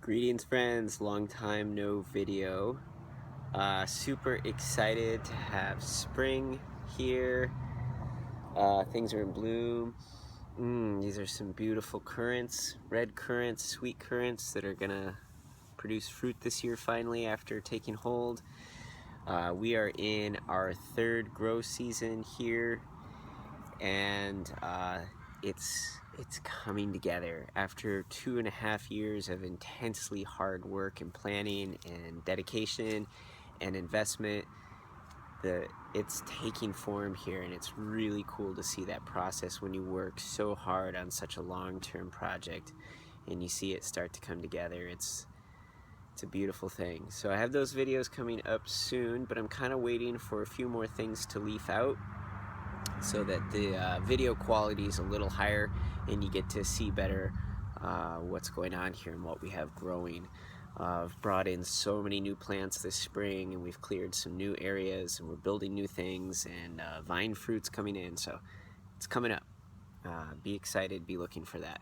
Greetings friends, long time no video. Super excited to have spring here. Things are in bloom. These are some beautiful currants, red currants, sweet currants that are gonna produce fruit this year finally after taking hold. We are in our third grow season here, and it's coming together after 2.5 years of intensely hard work and planning and dedication and investment. It's taking form here, and it's really cool to see that process when you work so hard on such a long-term project and you see it start to come together. It's a beautiful thing. So I have those videos coming up soon, but I'm kind of waiting for a few more things to leaf out so that the video quality is a little higher and you get to see better what's going on here and what we have growing. I've brought in so many new plants this spring, and we've cleared some new areas, and we're building new things, and vine fruit's coming in, so it's coming up. Be excited, be looking for that.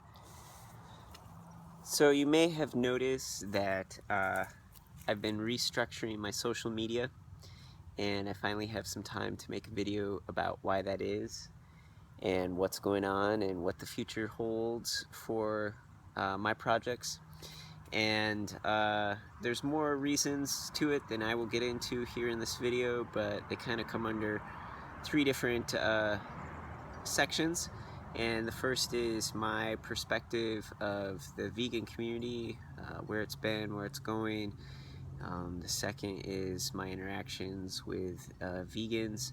So you may have noticed that I've been restructuring my social media, and I finally have some time to make a video about why that is and what's going on and what the future holds for my projects. And there's more reasons to it than I will get into here in this video, but they kind of come under three different sections. And the first is my perspective of the vegan community, where it's been, where it's going. The second is my interactions with vegans,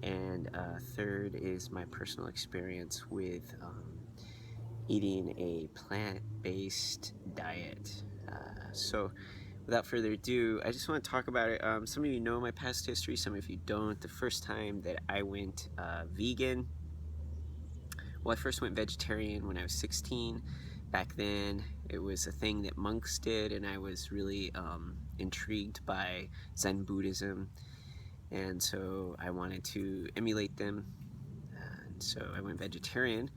and third is my personal experience with eating a plant-based diet. So without further ado, I just want to talk about it. Some of you know my past history, some of you don't. The first time that I went vegan, well, I first went vegetarian when I was 16. Back then, it was a thing that monks did, and I was really intrigued by Zen Buddhism, and so I wanted to emulate them, and so I went vegetarian.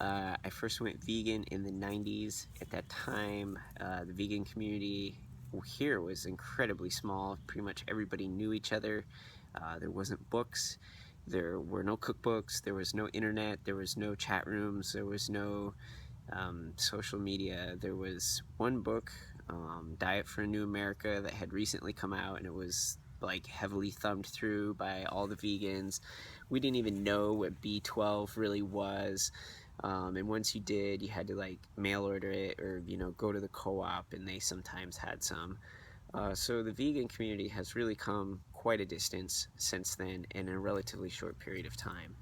I first went vegan in the 90s. At that time, the vegan community here was incredibly small. Pretty much everybody knew each other. There wasn't books. There were no cookbooks. There was no internet. There was no chat rooms. There was no social media. There was one book, Diet for a New America, that had recently come out, and it was like heavily thumbed through by all the vegans. We didn't even know what B12 really was. And once you did, you had to like mail order it, or go to the co-op, and they sometimes had some. So the vegan community has really come quite a distance since then in a relatively short period of time.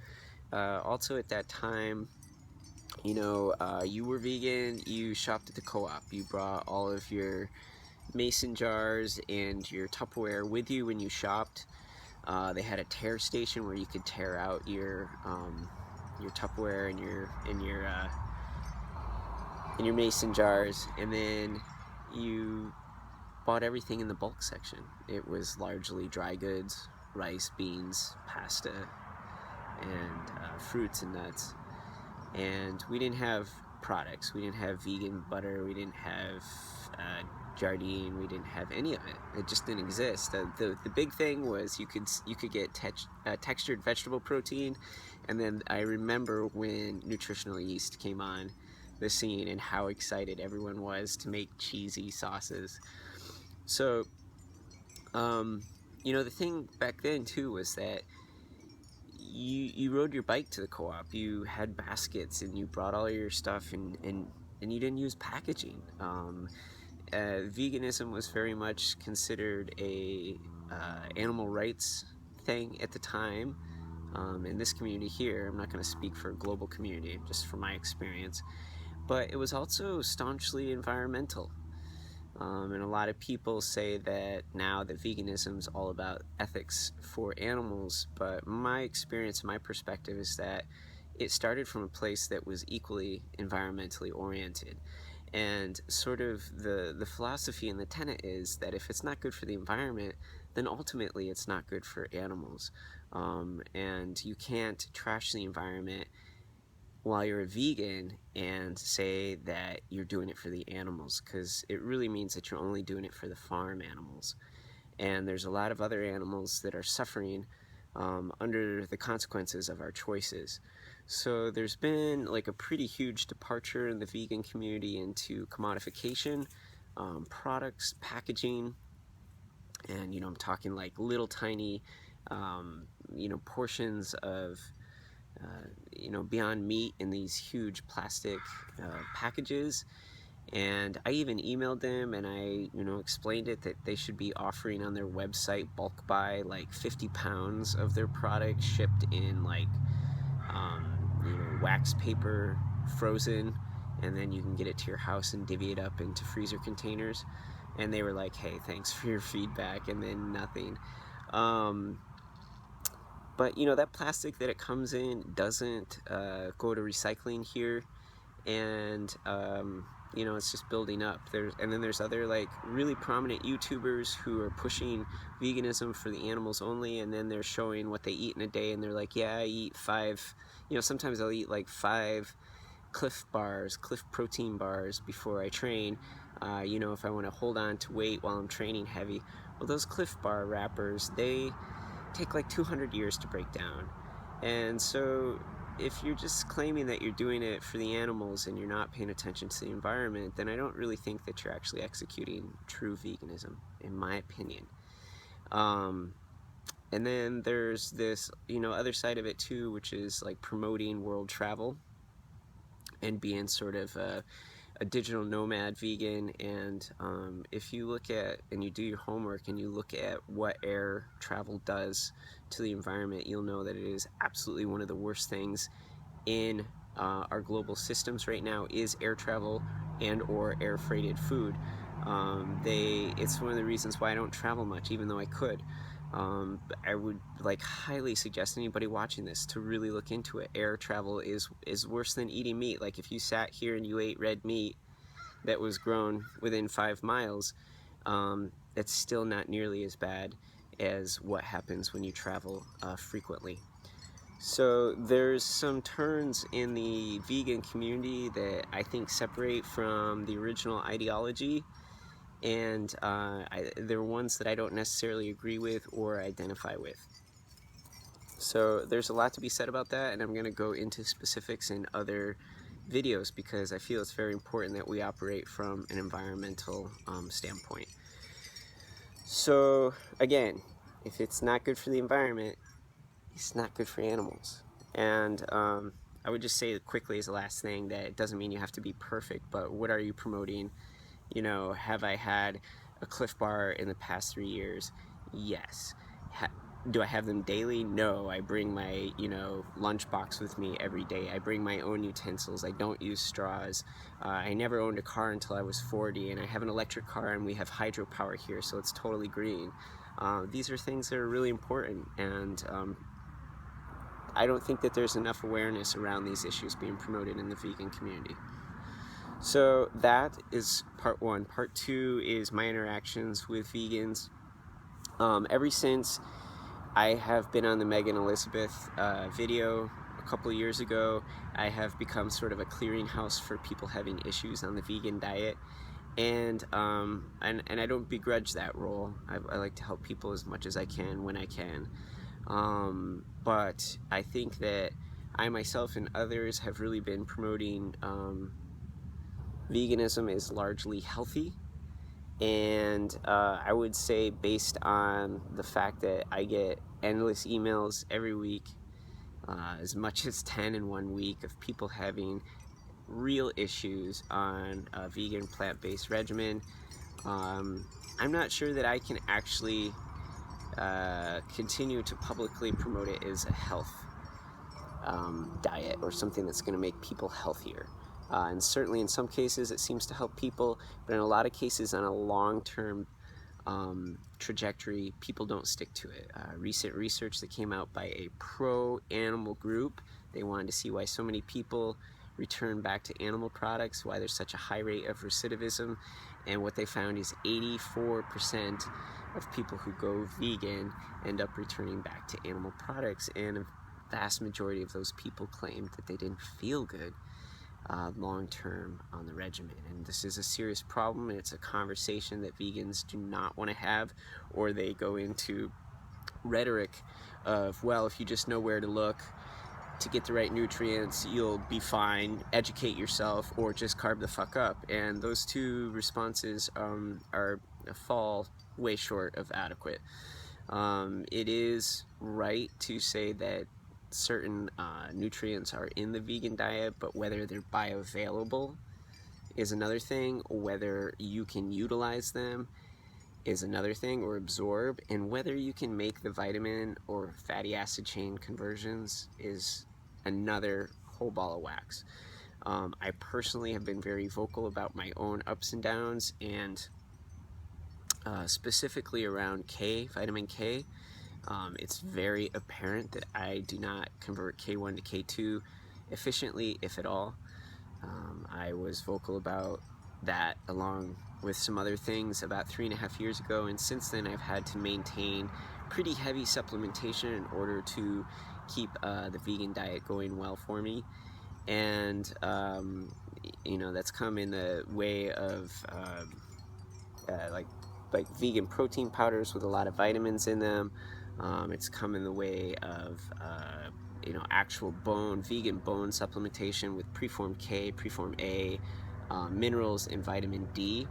Also at that time, you were vegan, you shopped at the co-op, you brought all of your mason jars and your Tupperware with you when you shopped. They had a tear station where you could tear out your Tupperware and your mason jars, and then you bought everything in the bulk section. It was largely dry goods, rice, beans, pasta, and fruits and nuts. And we didn't have products. We didn't have vegan butter. We didn't have Jardine. We didn't have any of it. It just didn't exist. The big thing was you could get textured vegetable protein, and then I remember when nutritional yeast came on the scene and how excited everyone was to make cheesy sauces. So, the thing back then too was that you rode your bike to the co-op. You had baskets, and you brought all your stuff, and you didn't use packaging. Veganism was very much considered a animal rights thing at the time. In this community here, I'm not going to speak for a global community, just from my experience, but it was also staunchly environmental. And a lot of people say that now that veganism is all about ethics for animals, but my experience, my perspective is that it started from a place that was equally environmentally oriented. And sort of the philosophy and the tenet is that if it's not good for the environment, then ultimately it's not good for animals. And you can't trash the environment while you're a vegan and say that you're doing it for the animals, because it really means that you're only doing it for the farm animals. And there's a lot of other animals that are suffering under the consequences of our choices. So there's been like a pretty huge departure in the vegan community into commodification, products, packaging, and I'm talking like little tiny portions of Beyond Meat in these huge plastic packages. And I even emailed them and I explained it that they should be offering on their website bulk buy like 50 pounds of their product shipped in like wax paper, frozen, and then you can get it to your house and divvy it up into freezer containers. And they were like, hey, thanks for your feedback, and then nothing. But that plastic that it comes in doesn't go to recycling here, and it's just building up. And then there's other like really prominent YouTubers who are pushing veganism for the animals only, and then they're showing what they eat in a day, and they're like, yeah, I eat 5. Sometimes I'll eat like 5 Cliff protein bars before I train. If I want to hold on to weight while I'm training heavy. Well, those Cliff Bar wrappers, they take like 200 years to break down. And so if you're just claiming that you're doing it for the animals and you're not paying attention to the environment, then I don't really think that you're actually executing true veganism, in my opinion. And then there's this, other side of it too, which is like promoting world travel and being sort of a digital nomad vegan. And if you look at and you do your homework and you look at what air travel does to the environment, you'll know that it is absolutely one of the worst things in our global systems right now is air travel and or air freighted food. It's one of the reasons why I don't travel much, even though I could. I would highly suggest anybody watching this to really look into it. Air travel is worse than eating meat. Like if you sat here and you ate red meat that was grown within 5 miles, it's still not nearly as bad as what happens when you travel frequently. So there's some turns in the vegan community that I think separate from the original ideology, and they're ones that I don't necessarily agree with or identify with. So there's a lot to be said about that, and I'm going to go into specifics in other videos because I feel it's very important that we operate from an environmental standpoint. So again, if it's not good for the environment, it's not good for animals. And I would just say quickly as the last thing that it doesn't mean you have to be perfect, but what are you promoting? Have I had a Cliff Bar in the past 3 years? Yes. Do I have them daily? No. I bring my, lunchbox with me every day. I bring my own utensils. I don't use straws. I never owned a car until I was 40, and I have an electric car, and we have hydropower here, so it's totally green. These are things that are really important, and I don't think that there's enough awareness around these issues being promoted in the vegan community. So that is part 1. Part 2 is my interactions with vegans. Ever since I have been on the Megan Elizabeth video a couple of years ago, I have become sort of a clearinghouse for people having issues on the vegan diet. And I don't begrudge that role. I like to help people as much as I can when I can. But I think that I myself and others have really been promoting veganism is largely healthy, and I would say based on the fact that I get endless emails every week, as much as 10 in 1 week, of people having real issues on a vegan plant-based regimen. I'm not sure that I can actually continue to publicly promote it as a health diet or something that's going to make people healthier. And certainly in some cases it seems to help people, but in a lot of cases on a long-term trajectory, people don't stick to it. Recent research that came out by a pro-animal group, they wanted to see why so many people return back to animal products, why there's such a high rate of recidivism, and what they found is 84% of people who go vegan end up returning back to animal products. And vast majority of those people claimed that they didn't feel good long-term on the regimen. And this is a serious problem, and it's a conversation that vegans do not want to have, or they go into rhetoric of, well, if you just know where to look to get the right nutrients, you'll be fine, educate yourself, or just carb the fuck up. And those two responses fall way short of adequate. It is right to say that certain nutrients are in the vegan diet, but whether they're bioavailable is another thing, whether you can utilize them is another thing, or absorb, and whether you can make the vitamin or fatty acid chain conversions is another whole ball of wax. I personally have been very vocal about my own ups and downs, and specifically around vitamin K. It's very apparent that I do not convert K1 to K2 efficiently, if at all. I was vocal about that along with some other things about 3.5 years ago, and since then I've had to maintain pretty heavy supplementation in order to keep the vegan diet going well for me. And you know, that's come in the way of like vegan protein powders with a lot of vitamins in them. It's come in the way of you know, actual vegan bone supplementation with preform K, preform A, minerals, and vitamin D.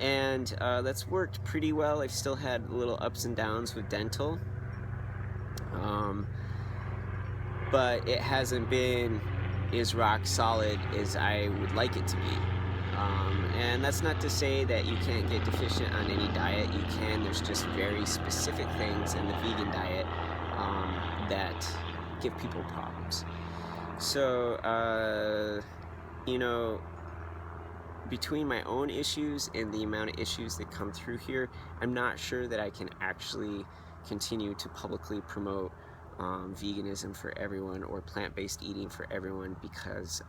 And that's worked pretty well. I've still had little ups and downs with dental, but it hasn't been as rock solid as I would like it to be. And that's not to say that you can't get deficient on any diet. You can. There's just very specific things in the vegan diet that give people problems. So, you know, between my own issues and the amount of issues that come through here, I'm not sure that I can actually continue to publicly promote veganism for everyone or plant-based eating for everyone, because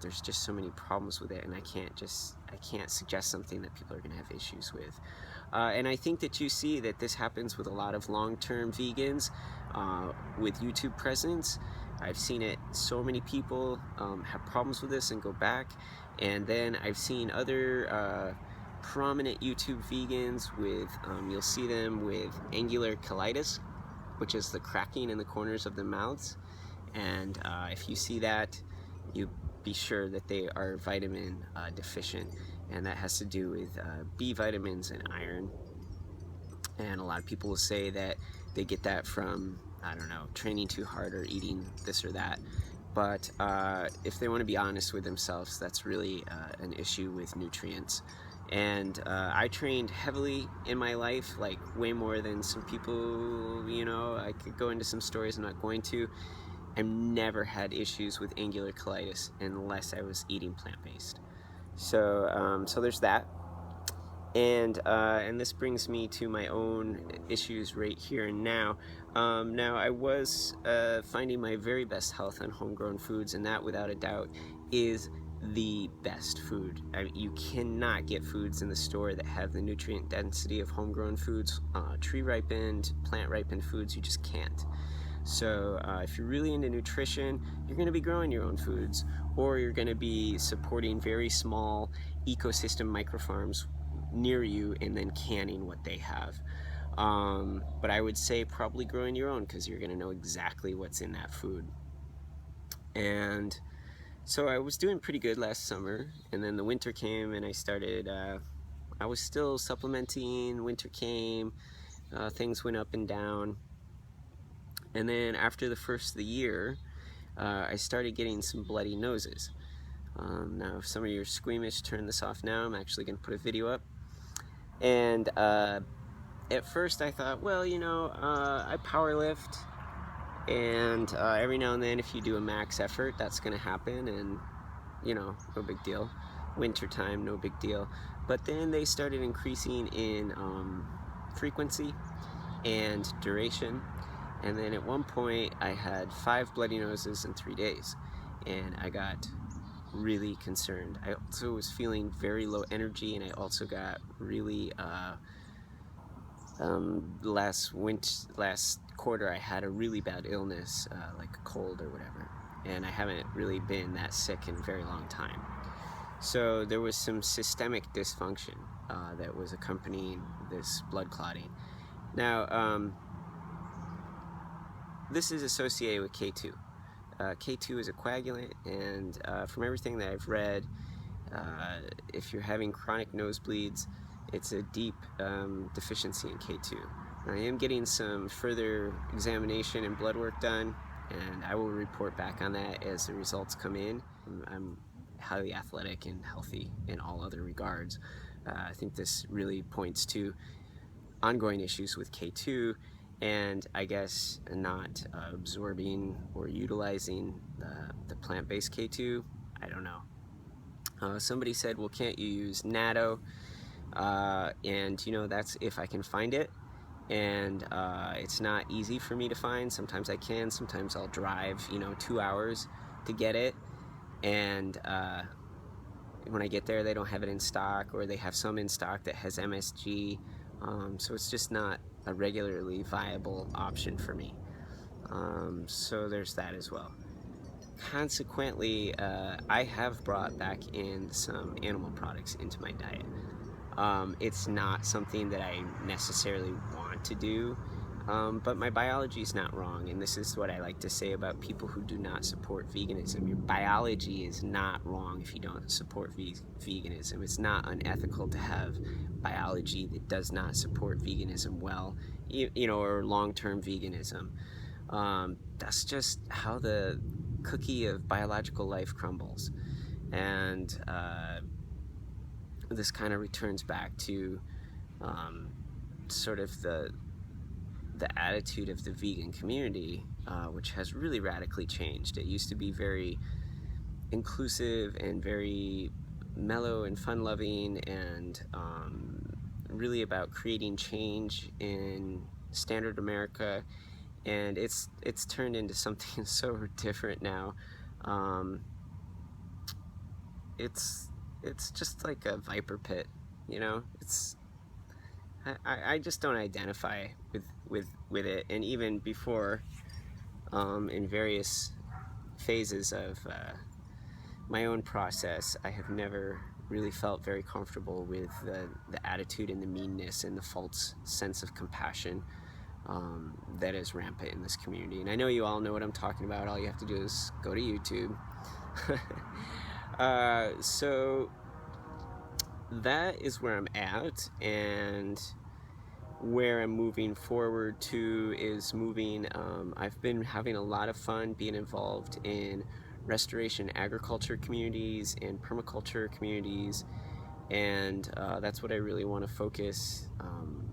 there's just so many problems with it, and I can't suggest something that people are going to have issues with. And I think that you see that this happens with a lot of long-term vegans with YouTube presence. I've seen it, so many people have problems with this and go back. And then I've seen other prominent YouTube vegans with, you'll see them with angular cheilitis, which is the cracking in the corners of the mouths. And if you see that, you be sure that they are vitamin deficient, and that has to do with B vitamins and iron. And a lot of people will say that they get that from, I don't know, training too hard or eating this or that. But if they want to be honest with themselves, that's really an issue with nutrients. And I trained heavily in my life, like way more than some people, you know. I could go into some stories, I'm not going to. I've never had issues with angular cheilitis unless I was eating plant-based. So, so there's that. And this brings me to my own issues right here and now. Now, I was finding my very best health on homegrown foods, and that, without a doubt, is the best food. I mean, you cannot get foods in the store that have the nutrient density of homegrown foods, tree-ripened, plant-ripened foods. You just can't. So if you're really into nutrition, you're going to be growing your own foods, or you're going to be supporting very small ecosystem microfarms near you and then canning what they have. But I would say probably growing your own, because you're going to know exactly what's in that food. And so I was doing pretty good last summer, and then the winter came, and I started, I was still supplementing. Winter came, things went up and down. And then after the first of the year, I started getting some bloody noses. Now, if some of you are squeamish, turn this off now. I'm actually going to put a video up. And at first I thought, well, you know, I power lift, and every now and then if you do a max effort, that's going to happen, and, you know, no big deal. Winter time, no big deal. But then they started increasing in frequency and duration. And then at one point I had 5 bloody noses in 3 days, and I got really concerned. I also was feeling very low energy, and I also got really last quarter I had a really bad illness, like a cold or whatever, and I haven't really been that sick in a very long time. So there was some systemic dysfunction that was accompanying this blood clotting. Now, this is associated with K2. K2 is a coagulant, and from everything that I've read, if you're having chronic nosebleeds, it's a deep deficiency in K2. I am getting some further examination and blood work done, and I will report back on that as the results come in. I'm highly athletic and healthy in all other regards. I think this really points to ongoing issues with K2, and I guess not absorbing or utilizing the plant-based K2. I don't know. Somebody said, well, can't you use natto? And that's if I can find it, and it's not easy for me to find. Sometimes I can, sometimes I'll drive 2 hours to get it, and when I get there they don't have it in stock, or they have some in stock that has MSG, so it's just not a regularly viable option for me. So there's that as well. Consequently, I have brought back in some animal products into my diet. It's not something that I necessarily want to do, but my biology is not wrong, and this is what I like to say about people who do not support veganism. Your biology is not wrong if you don't support veganism. It's not unethical to have biology that does not support veganism well, or long-term veganism. That's just how the cookie of biological life crumbles, and this kind of returns back to sort of the attitude of the vegan community, which has really radically changed. It used to be very inclusive and very mellow and fun-loving, and really about creating change in standard America, and it's turned into something so different now. It's just like a viper pit, I just don't identify with it. And even before, in various phases of my own process, I have never really felt very comfortable with the attitude and the meanness and the false sense of compassion that is rampant in this community. And I know you all know what I'm talking about. All you have to do is go to YouTube. So that is where I'm at, and where I'm moving forward to is I've been having a lot of fun being involved in restoration agriculture communities and permaculture communities, and that's what I really want to focus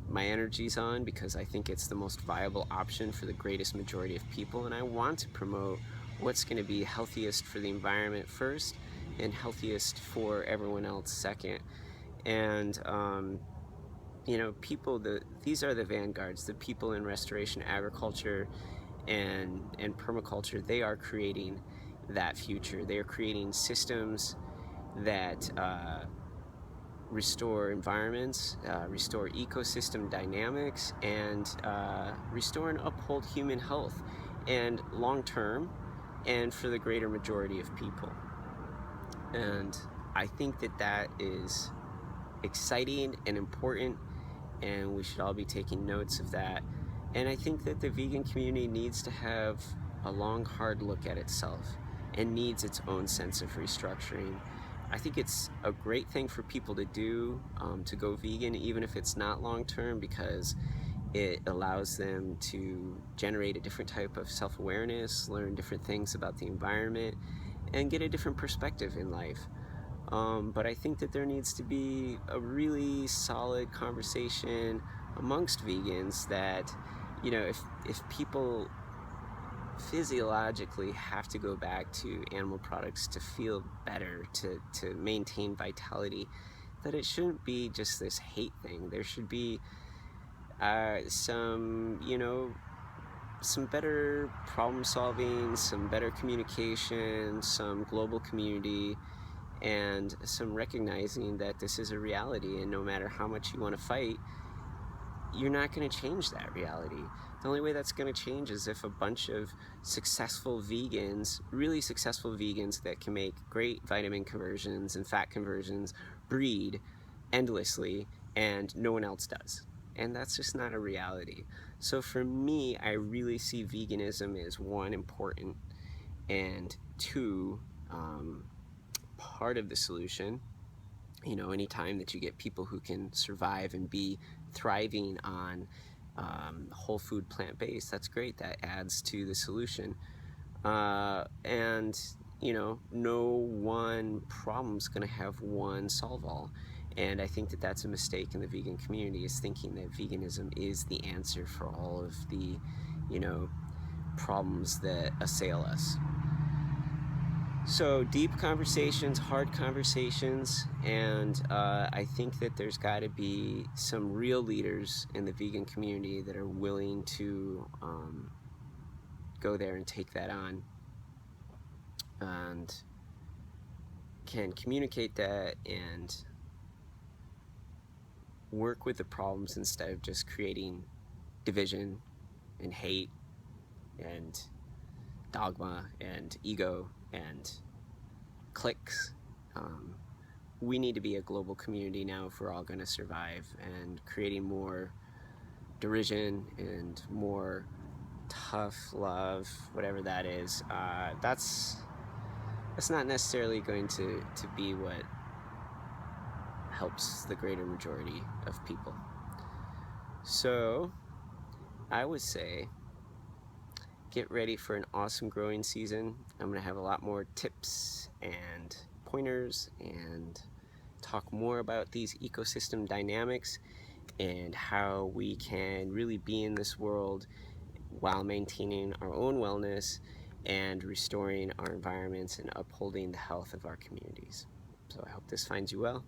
my energies on, because I think it's the most viable option for the greatest majority of people, and I want to promote what's going to be healthiest for the environment first and healthiest for everyone else second. And these are the vanguards, the people in restoration agriculture and permaculture. They are creating that future. They are creating systems that restore environments, restore ecosystem dynamics, and restore and uphold human health, and long term, and for the greater majority of people. And I think that is exciting and important, and we should all be taking notes of that. And I think that the vegan community needs to have a long, hard look at itself, and needs its own sense of restructuring. I think it's a great thing for people to do, to go vegan, even if it's not long-term, because it allows them to generate a different type of self-awareness, learn different things about the environment, and get a different perspective in life. But I think that there needs to be a really solid conversation amongst vegans that, if people physiologically have to go back to animal products to feel better, to maintain vitality, that it shouldn't be just this hate thing. There should be some better problem solving, some better communication, some global community, and some recognizing that this is a reality, and no matter how much you want to fight, you're not going to change that reality. The only way that's going to change is if a bunch of successful vegans, really successful vegans that can make great vitamin conversions and fat conversions, breed endlessly and no one else does. And that's just not a reality. So for me, I really see veganism as one, important, and two, part of the solution. You know, anytime that you get people who can survive and be thriving on whole food plant-based, that's great. That adds to the solution. And you know, no one problem's going to have one solve all. And I think that that's a mistake in the vegan community, is thinking that veganism is the answer for all of the, you know, problems that assail us. So deep conversations, hard conversations, and I think that there's got to be some real leaders in the vegan community that are willing to go there and take that on, and can communicate that and work with the problems instead of just creating division and hate and dogma and ego and cliques. We need to be a global community now if we're all going to survive, and creating more derision and more tough love, whatever that is, that's not necessarily going to be what helps the greater majority of people. So I would say get ready for an awesome growing season. I'm going to have a lot more tips and pointers and talk more about these ecosystem dynamics and how we can really be in this world while maintaining our own wellness and restoring our environments and upholding the health of our communities. So I hope this finds you well.